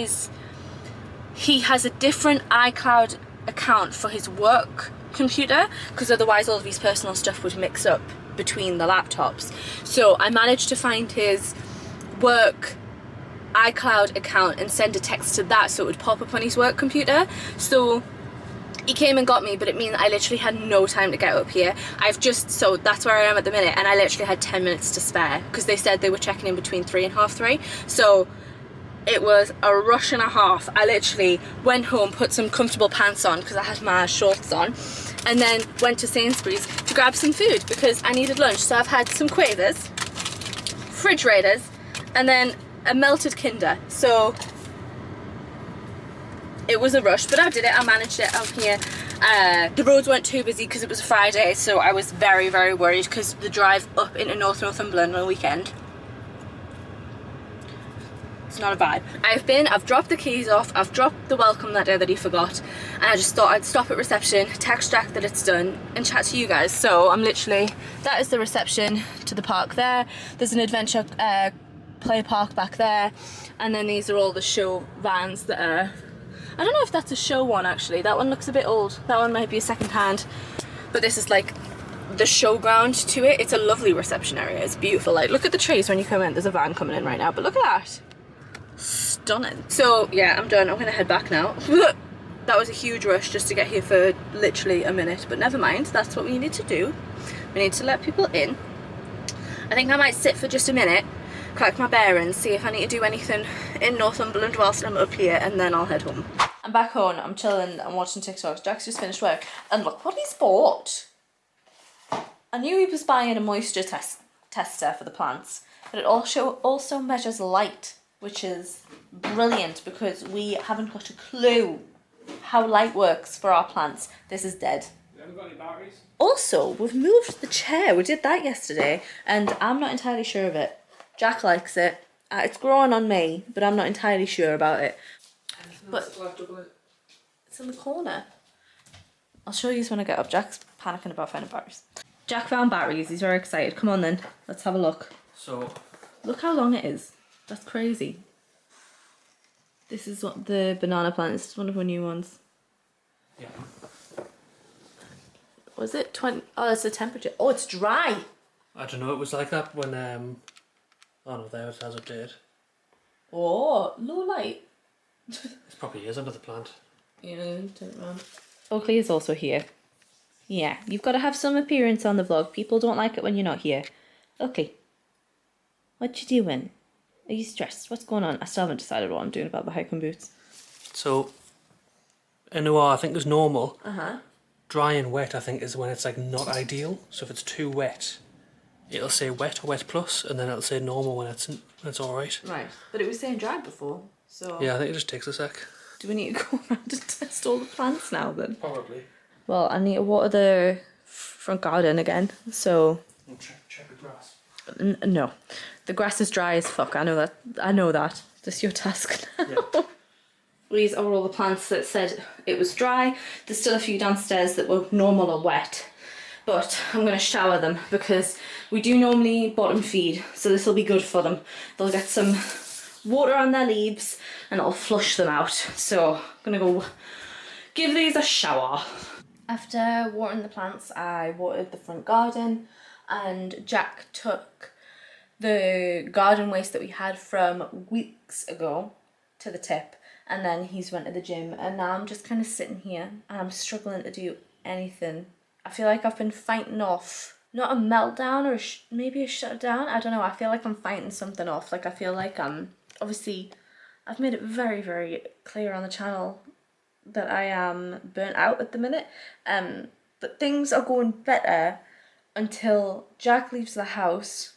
has a different iCloud account for his work computer, because otherwise all of his personal stuff would mix up between the laptops. So I managed to find his work iCloud account and send a text to that so it would pop up on his work computer. So he came and got me, but it means I literally had no time to get up here. So that's where I am at the minute, and I literally had 10 minutes to spare because they said they were checking in between 3 and half 3. So it was a rush and a half. I literally went home, put some comfortable pants on because I had my shorts on, and then went to Sainsbury's to grab some food because I needed lunch. So I've had some Quavers, Fridge Raiders, and then a melted Kinder. So it was a rush, but I did it. I managed it out here. The roads weren't too busy because it was a Friday, so I was very, very worried because the drive up into Northumberland on a weekend, it's not a vibe. I've dropped the keys off, I've dropped the welcome letter that he forgot, and I just thought I'd stop at reception, text Jack that it's done, and chat to you guys. So I'm literally, that is the reception to the park there. There's an adventure play park back there, and then these are all the show vans that are, I don't know if that's a show one actually, that one looks a bit old, that one might be a second hand, but this is like the showground to it. It's a lovely reception area, it's beautiful. Like, look at the trees when you come in. There's a van coming in right now, but look at that. Stunning. So yeah, I'm done. I'm gonna head back now. That was a huge rush just to get here for literally a minute, but never mind, that's what we needed to do. We need to let people in. I think I might sit for just a minute, collect my bearings, see if I need to do anything in Northumberland whilst I'm up here, and then I'll head home. I'm back home, I'm chilling, I'm watching TikToks. Jack's just finished work, and look what he's bought. I knew he was buying a moisture tester for the plants, But it also measures light, which is brilliant because we haven't got a clue how light works for our plants. This is dead. You haven't got any batteries? Also, we've moved the chair. We did that yesterday, and I'm not entirely sure of it. Jack likes it. It's growing on me, but I'm not entirely sure about it. But it's in the corner. I'll show you when I get up. Jack's panicking about finding batteries. Jack found batteries. He's very excited. Come on then. Let's have a look. So, Look how long it is. That's crazy. This is what the banana plant is. It's one of our new ones. yeah. Was it 20? Oh, that's the temperature. Oh, it's dry. I don't know, it was like that when, oh no, there it has updated. Oh, low light. It probably is under the plant. Yeah, turn it around. Oakley is also here. Yeah, you've got to have some appearance on the vlog. People don't like it when you're not here. Okay. What you doing? Are you stressed? What's going on? I still haven't decided what I'm doing about the hiking boots. So, I think is normal. Uh-huh. Dry and wet, I think, is when it's like not ideal. So if it's too wet, it'll say wet or wet plus, and then it'll say normal when it's all right. Right, but it was saying dry before, so... Yeah, I think it just takes a sec. Do we need to go around and test all the plants now then? Probably. Well, I need to water the front garden again, so... And check the grass. No. The grass is dry as fuck, I know that. That's your task now. Yeah. These are all the plants that said it was dry. There's still a few downstairs that were normal or wet. But I'm going to shower them because we do normally bottom feed. So this will be good for them. They'll get some water on their leaves and it'll flush them out. So I'm going to go give these a shower. After watering the plants, I watered the front garden. And Jack took the garden waste that we had from weeks ago to the tip. And then he's went to the gym, and now I'm just kind of sitting here and I'm struggling to do anything. I feel like I've been fighting off, not a meltdown or maybe a shutdown. I don't know. I feel like I'm fighting something off. Like I feel like obviously I've made it very, very clear on the channel that I am burnt out at the minute. But things are going better until Jack leaves the house.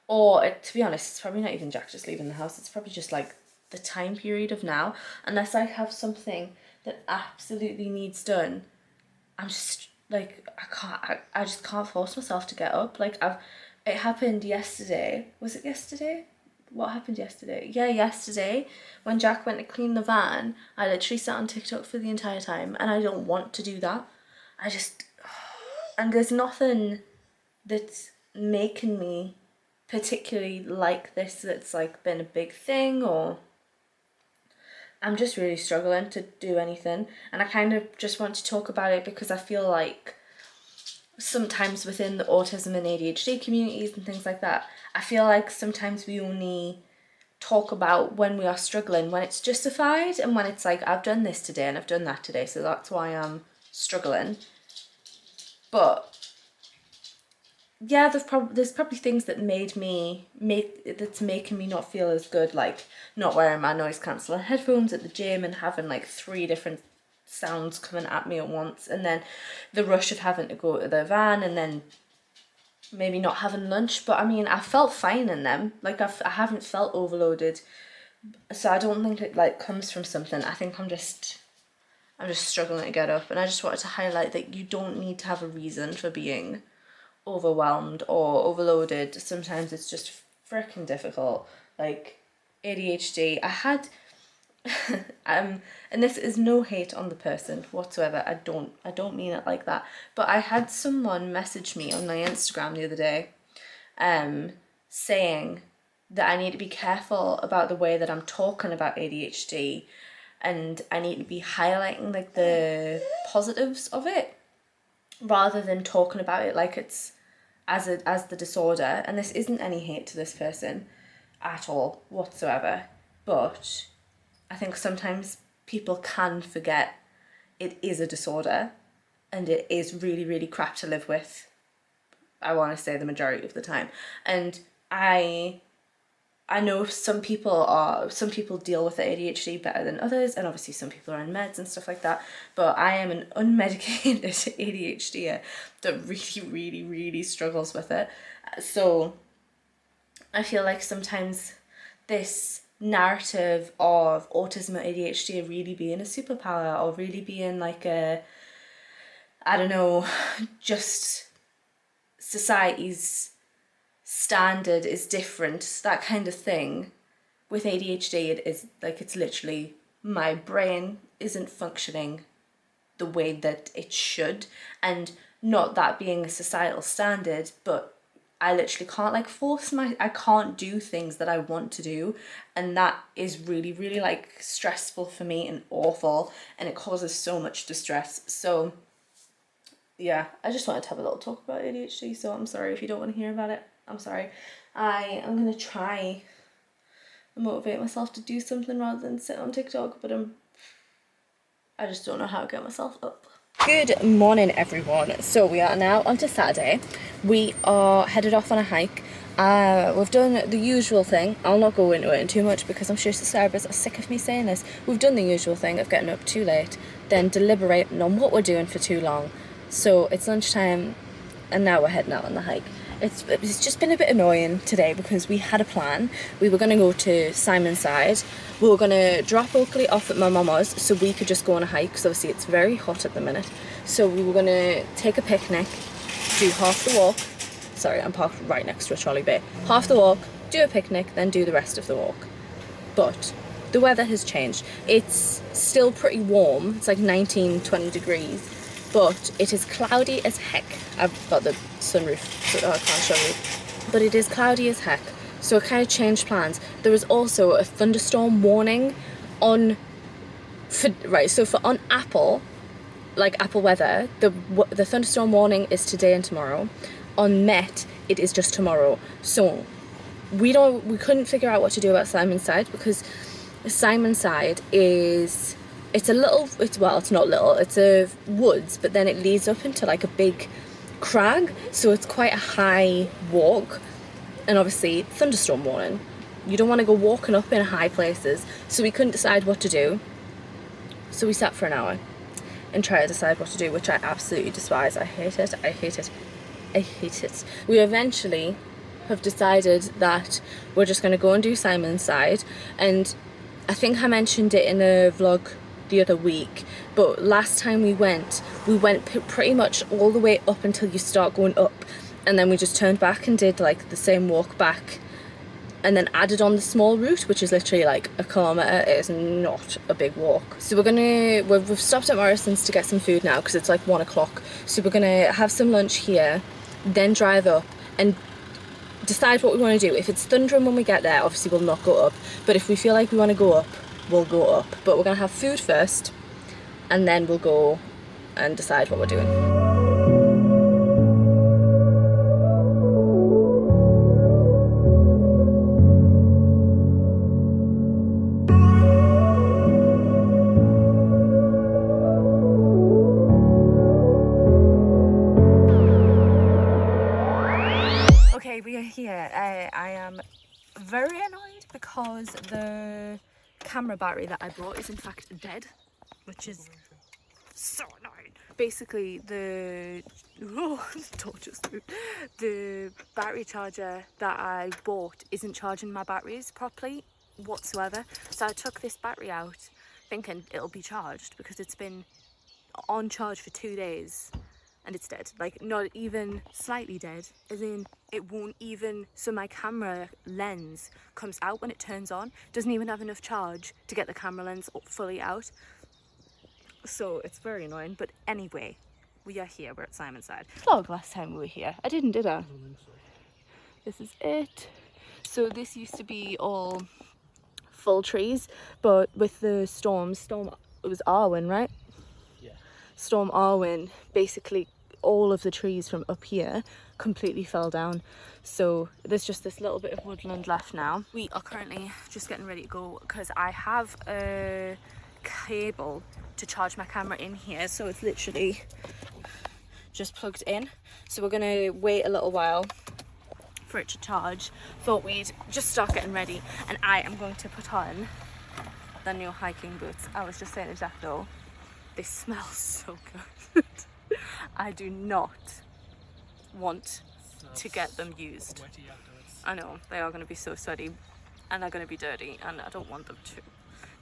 Or to be honest, it's probably not even Jack just leaving the house. It's probably just like the time period of now, unless I have something that absolutely needs done. I'm just like I just can't force myself to get up. Like it happened yesterday. Was it yesterday? What happened yesterday? Yeah, yesterday when Jack went to clean the van, I literally sat on TikTok for the entire time, and I don't want to do that. And there's nothing that's making me particularly like this that's like been a big thing, or I'm just really struggling to do anything, and I kind of just want to talk about it because I feel like sometimes within the autism and ADHD communities and things like that, I feel like sometimes we only talk about when we are struggling, when it's justified, and when it's like, I've done this today and I've done that today, so that's why I'm struggling. But yeah, there's probably things that that's making me not feel as good, like not wearing my noise cancelling headphones at the gym and having like 3 different sounds coming at me at once, and then the rush of having to go to the van, and then maybe not having lunch. But I mean, I felt fine in them. Like I haven't felt overloaded, so I don't think it like comes from something. I think I'm just struggling to get up, and I just wanted to highlight that you don't need to have a reason for being overwhelmed or overloaded. Sometimes it's just freaking difficult. Like ADHD, I had and this is no hate on the person whatsoever. I don't mean it like that. But I had someone message me on my Instagram the other day, saying that I need to be careful about the way that I'm talking about ADHD, and I need to be highlighting like the positives of it, rather than talking about it like it's as the disorder. And this isn't any hate to this person at all whatsoever, but I think sometimes people can forget it is a disorder and it is really, really crap to live with, I want to say the majority of the time. And I know some people deal with the ADHD better than others, and obviously some people are on meds and stuff like that, but I am an unmedicated ADHDer that really, really, really struggles with it. So I feel like sometimes this narrative of autism or ADHD really being a superpower, or really being like a, I don't know, just society's standard is different, that kind of thing. With ADHD, it is like, it's literally, my brain isn't functioning the way that it should, and not that being a societal standard, but I literally can't like I can't do things that I want to do, and that is really, really like stressful for me and awful, and it causes so much distress. So yeah, I just wanted to have a little talk about ADHD, so I'm sorry if you don't want to hear about it. I'm sorry. I am going to try and motivate myself to do something rather than sit on TikTok, but I just don't know how to get myself up. Good morning, everyone. So we are now onto Saturday. We are headed off on a hike. We've done the usual thing. I'll not go into it too much because I'm sure subscribers are sick of me saying this. We've done the usual thing of getting up too late, then deliberating on what we're doing for too long. So it's lunchtime and now we're heading out on the hike. It's just been a bit annoying today because we had a plan. We were going to go to Simonside. We were going to drop Oakley off at my mama's so we could just go on a hike, because obviously it's very hot at the minute. So we were going to take a picnic, do half the walk. Sorry, I'm parked right next to a trolley bay. Half the walk, do a picnic, then do the rest of the walk. But the weather has changed. It's still pretty warm. It's like 19, 20 degrees. But it is cloudy as heck. I've got the sunroof, so I can't show you. But it is cloudy as heck. So it kind of changed plans. There was also a thunderstorm warning on Apple, like Apple weather, the thunderstorm warning is today and tomorrow. On Met, it is just tomorrow. So we couldn't figure out what to do about Simonside, because Simonside is, it's not little, it's a woods, but then it leads up into like a big crag, so it's quite a high walk, and obviously thunderstorm warning. You don't want to go walking up in high places, so we couldn't decide what to do. So we sat for an hour and tried to decide what to do, which I absolutely despise. I hate it. We eventually have decided that we're just going to go and do Simonside, and I think I mentioned it in a vlog the other week, but last time we went pretty much all the way up until you start going up, and then we just turned back and did like the same walk back, and then added on the small route, which is literally like a kilometre. It is not a big walk. So we've stopped at Morrison's to get some food now because it's like 1 o'clock. So we're gonna have some lunch here, then drive up and decide what we want to do. If it's thundering when we get there, obviously we'll not go up, but if we feel like we want to go up, we'll go up. But we're gonna have food first, and then we'll go and decide what we're doing. Okay, we are here. I am very annoyed because the camera battery that I brought is in fact dead, which is so annoying. Basically, the battery charger that I bought isn't charging my batteries properly whatsoever. So I took this battery out thinking it'll be charged, because it's been on charge for 2 days and it's dead. Like, not even slightly dead, as in it won't even, so my camera lens comes out when it turns on, doesn't even have enough charge to get the camera lens fully out. So it's very annoying. But anyway, we are here. We're at Simonside. Vlog last time we were here. I didn't, did I? This is it. So this used to be all full trees, but with the storm, it was Arwen, right? Yeah. Storm Arwen, basically all of the trees from up here completely fell down. So there's just this little bit of woodland left now. We are currently just getting ready to go because I have a cable to charge my camera in here, so it's literally just plugged in. So we're gonna wait a little while for it to charge. Thought we'd just start getting ready, and I am going to put on the new hiking boots. I was just saying to Jack though, they smell so good. I do not want to get them used. Sweaty afterwards. I know, they are going to be so sweaty and they're going to be dirty and I don't want them to.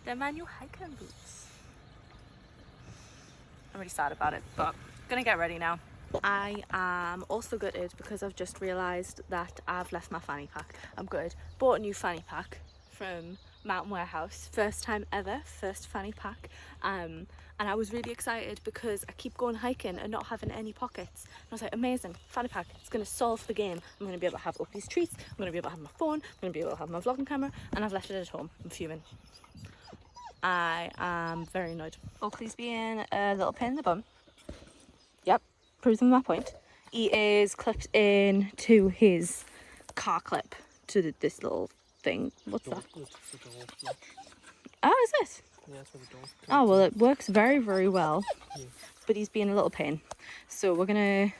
They're my new hiking boots. I'm really sad about it, but gonna get ready now. I am also gutted because I've just realised that I've left my fanny pack. I'm gutted. Bought a new fanny pack from Mountain Warehouse. First time ever, first fanny pack. And I was really excited because I keep going hiking and not having any pockets. And I was like, amazing, fanny pack, it's going to solve the game. I'm going to be able to have Oakley's treats, I'm going to be able to have my phone, I'm going to be able to have my vlogging camera, and I've left it at home. I'm fuming. I am very annoyed. Oakley's being a little pain in the bum. Yep, proving my point. He is clipped in to his car clip to this little thing. What's that? Oh, is it? Yeah, that's where the door. Oh, well, it works very, very well. Yeah. But he's being a little pain. So we're going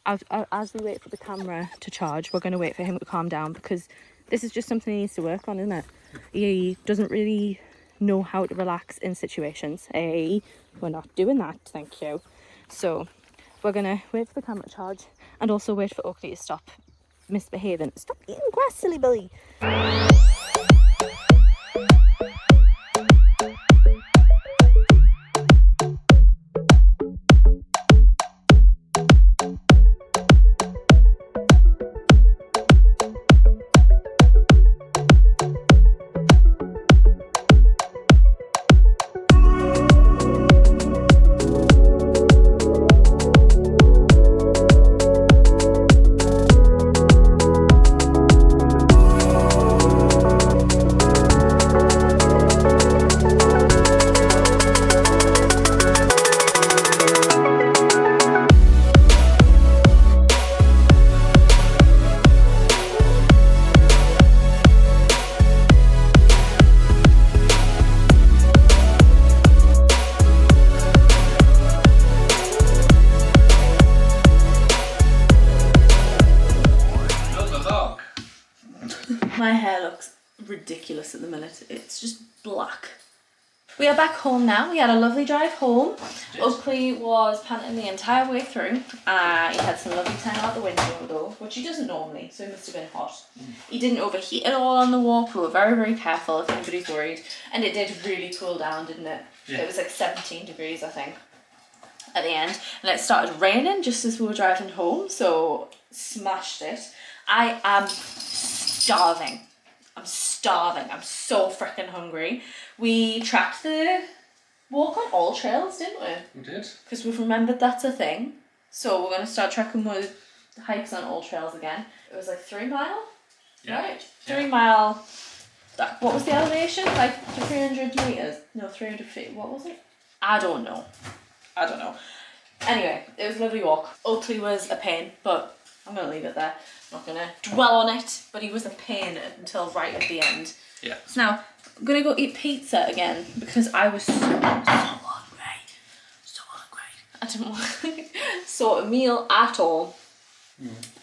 to, as we wait for the camera to charge, we're going to wait for him to calm down because this is just something he needs to work on, isn't it? He doesn't really know how to relax in situations. Hey, we're not doing that, thank you. So we're going to wait for the camera to charge and also wait for Oakley to stop misbehaving. Stop eating grass, silly Billy. My hair looks ridiculous at the minute. It's just black. We are back home now. We had a lovely drive home. Oakley was panting the entire way through. He had some lovely time out the window though, which he doesn't normally, so he must have been hot. He didn't overheat at all on the walk. We were very, very careful if anybody's worried. And it did really cool down, didn't it? Yeah. It was like 17 degrees, I think, at the end. And it started raining just as we were driving home, so smashed it. I am starving. I'm starving. I'm so freaking hungry. We tracked the walk on all trails, didn't we? We did. Because we've remembered that's a thing. So we're going to start tracking more hikes on all trails again. It was like 3 mile, yeah. Right? 3 mile. What was the elevation? Like 300 meters? No, 300 feet. What was it? I don't know. Anyway, it was a lovely walk. Oakley was a pain, but I'm going to leave it there. I'm not going to dwell on it, but he was a pain until right at the end. Yeah. So now, I'm going to go eat pizza again because I was so hungry. I didn't want to sort a meal at all.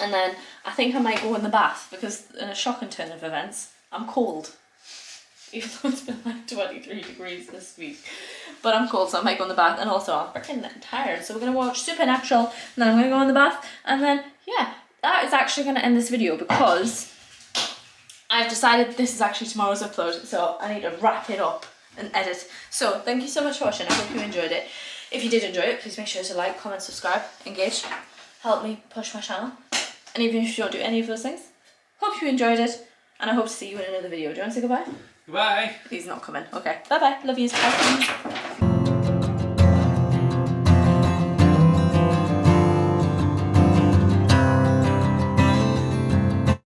And then I think I might go in the bath because in a shocking turn of events, I'm cold. Even though it's been like 23 degrees this week. But I'm cold, so I might go in the bath. And also I'm freaking tired. So we're going to watch Supernatural. And then I'm going to go in the bath. And then, yeah, that is actually going to end this video because I've decided this is actually tomorrow's upload. So I need to wrap it up and edit. So thank you so much for watching. I hope you enjoyed it. If you did enjoy it, please make sure to like, comment, subscribe, engage. Help me push my channel. And even if you don't do any of those things, hope you enjoyed it. And I hope to see you in another video. Do you want to say goodbye? Goodbye. He's not coming. Okay. Bye bye. Love yous. Bye.